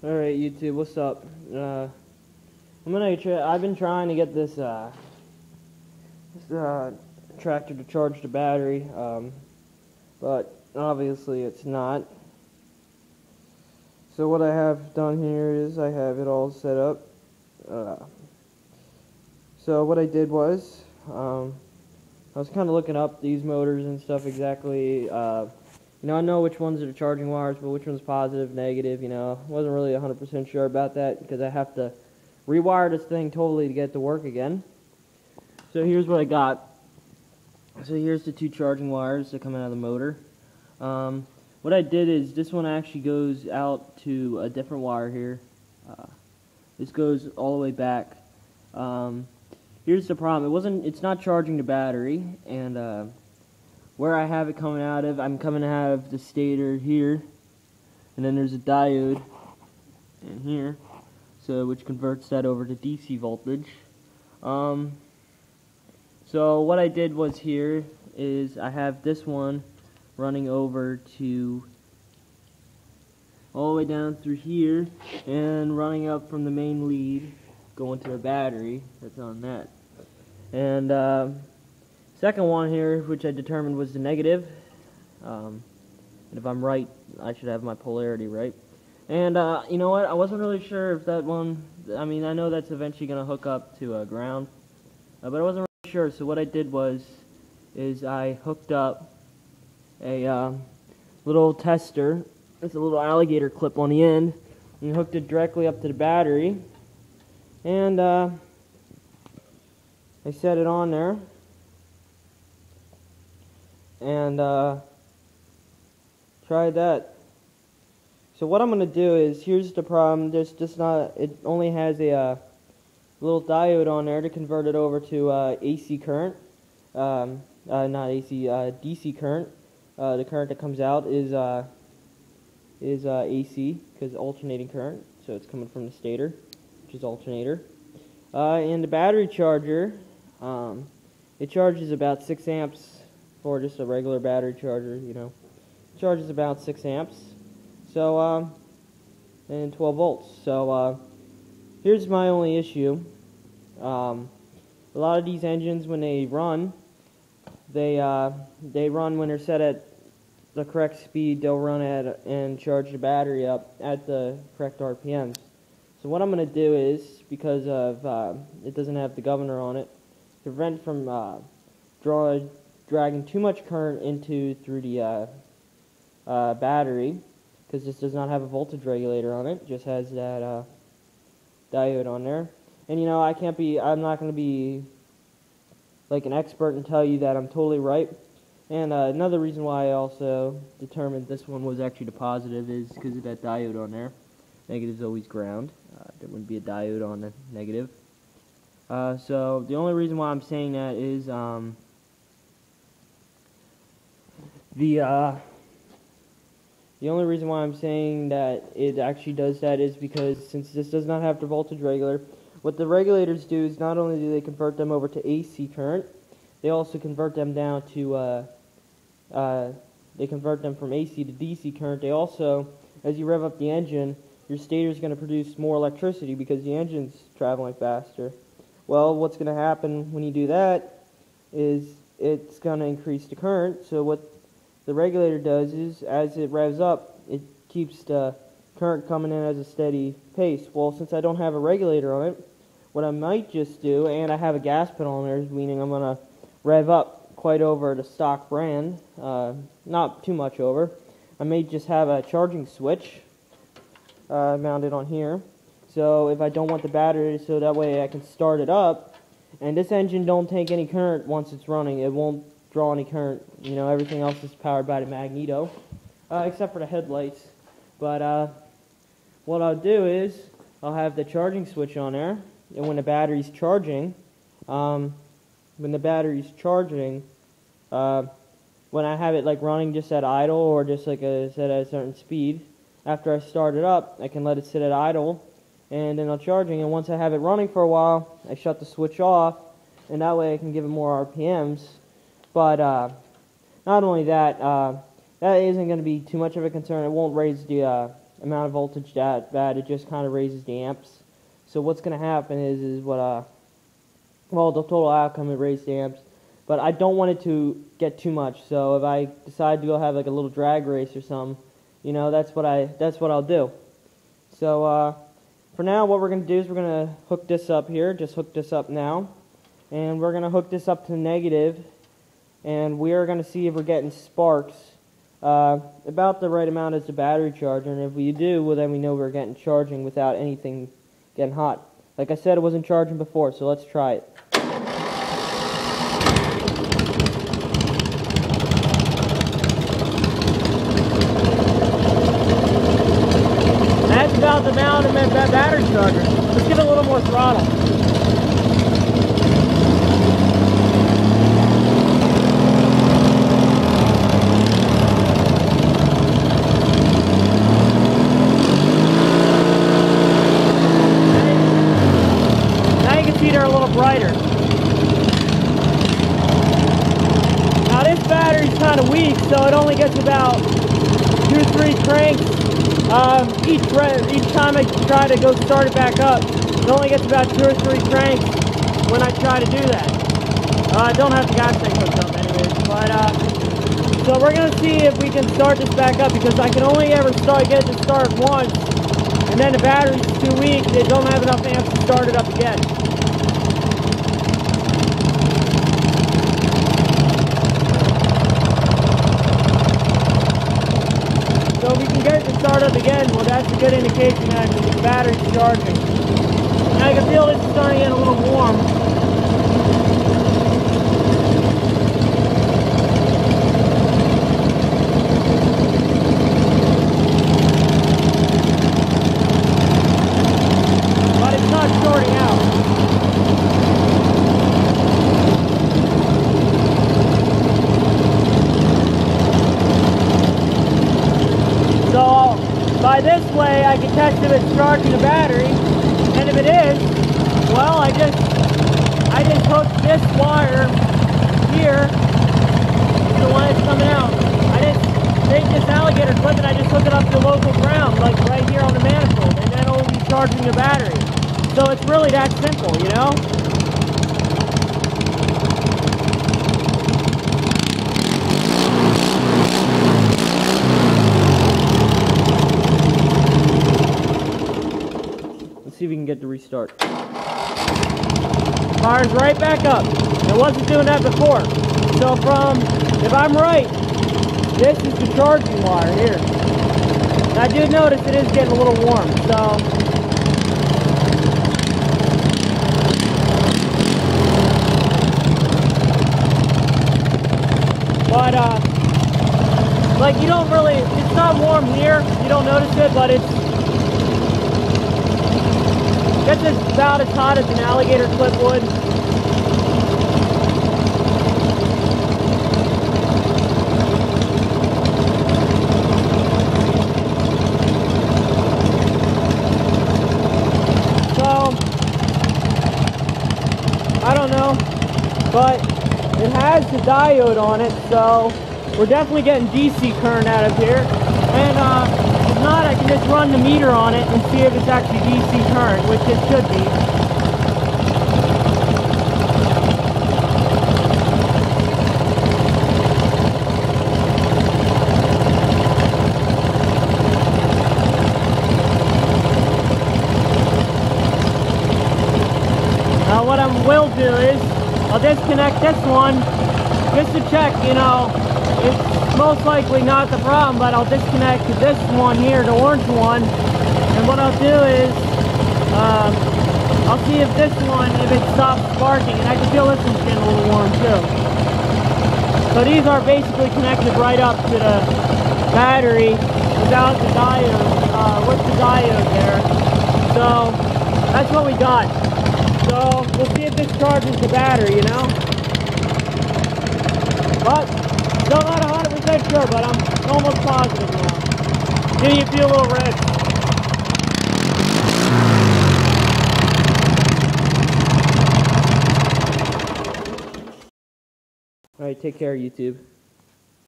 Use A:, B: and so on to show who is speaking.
A: Alright, YouTube, what's up? I've been trying to get this tractor to charge the battery, but obviously it's not. So what I have done here is I have it all set up. So what I did was, I was kind of looking up these motors and stuff exactly. I know which ones are the charging wires, but which one's positive, negative, wasn't really 100% sure about that because I have to rewire this thing totally to get it to work again. So here's what I got. So here's the two charging wires that come out of the motor. What I did is this one actually goes out to a different wire here. This goes all the way back. Here's the problem. It's not charging the battery, and where I have it coming out of, I'm coming to have the stator here, and then there's a diode in here, so which converts that over to DC voltage. So what I did was here is I have this one running over to all the way down through here and running up from the main lead going to the battery that's on that. And second one here, which I determined was the negative, and if I'm right, I should have my polarity right. And you know what, I wasn't really sure if that one, I know that's eventually going to hook up to ground, but I wasn't really sure. So what I did is I hooked up a little tester. It's a little alligator clip on the end, and hooked it directly up to the battery, and I set it on there. And try that. So what I'm going to do is, here's the problem, it only has a little diode on there to convert it over to AC current, not AC, DC current. The current that comes out is AC, because alternating current, so it's coming from the stator, which is alternator. And the battery charger, it charges about 6 amps. For just a regular battery charger, charges about 6 amps, so and 12 volts. So here's my only issue. A lot of these engines, when they run, they run when they're set at the correct speed. They'll run at and charge the battery up at the correct RPMs. So what I'm going to do is, because of it doesn't have the governor on it, to prevent from dragging too much current through the battery, because this does not have a voltage regulator on it. It just has that diode on there. And I'm not going to be like an expert and tell you that I'm totally right. And another reason why I also determined this one was actually the positive is because of that diode on there. Negative is always ground. There wouldn't be a diode on the negative. So the only reason why I'm saying that is the only reason why I'm saying that it actually does that is because since this does not have the voltage regulator, what the regulators do is not only do they convert them over to AC current, they also convert them down to they convert them from AC to DC current. They also, as you rev up the engine, your stator is going to produce more electricity because the engine's traveling faster. Well, what's going to happen when you do that is it's going to increase the current. So what the regulator does is, as it revs up, it keeps the current coming in at a steady pace. Well, since I don't have a regulator on it, what I might just do, and I have a gas pedal on there, meaning I'm going to rev up quite over the stock brand, not too much over. I may just have a charging switch mounted on here. So if I don't want the battery, so that way I can start it up, and this engine don't take any current once it's running. It won't draw any current. Everything else is powered by the magneto, except for the headlights. But what I'll do is I'll have the charging switch on there, and when the battery's charging, when I have it like running just at idle or just like set at a certain speed, after I start it up, I can let it sit at idle, and then I'm charging. And once I have it running for a while, I shut the switch off, and that way I can give it more RPMs. But not only that, that isn't going to be too much of a concern. It won't raise the amount of voltage that bad, it just kind of raises the amps. So what's going to happen is well, the total outcome, it raised the amps, but I don't want it to get too much. So if I decide to go have like a little drag race or something, you know, that's what I'll do. So for now, what we're going to do is we're going to hook this up here. Just hook this up now, and we're going to hook this up to negative, and we are going to see if we're getting sparks about the right amount as the battery charger. And if we do, well, then we know we're getting charging without anything getting hot. Like I said, it wasn't charging before, so let's try it. That's about the amount of that battery charger. Let's give it a little more throttle. They're a little brighter. Now this battery's kind of weak, so it only gets about 2 or 3 cranks each time I try to go start it back up. It only gets about 2 or 3 cranks when I try to do that. I don't have the gas tank hooked up anyways, but so we're gonna see if we can start this back up, because I can only ever get it to start once, and then the battery's too weak. They don't have enough amps to start it up again. So if we can get it to start up again, well, that's a good indication that the battery's charging. Now you can feel it's starting to get a little warm. But it's not shorting out. By this way, I can test if it's charging the battery, and if it is, well, I just hooked this wire here to the one that's coming out. I just take this alligator clip and I just hook it up to the local ground, like right here on the manifold, and then it'll be charging the battery. So it's really that simple, you know? See if we can get the restart. Fires right back up. It wasn't doing that before. So if I'm right, this is the charging wire here. And I do notice it is getting a little warm, so. But, like you don't really, it's not warm here, you don't notice it, but it's about as hot as an alligator clip would. So, I don't know, but it has the diode on it, so we're definitely getting DC current out of here. And if not, I can just run the meter on it and see if it's actually DC current, which it should be. Now what I will do is, I'll disconnect this one, just to check, you know, it's most likely not the problem, but I'll disconnect this one here, the orange one, and what I'll do is, I'll see if this one, if it stops sparking, and I can feel this one's getting a little warm too. So these are basically connected right up to the battery without the diode, with the diode there. So that's what we got. So we'll see if this charges the battery, you know. But still not 100% sure, but I'm almost positive now. Getting you feel a little red. Alright, take care, YouTube.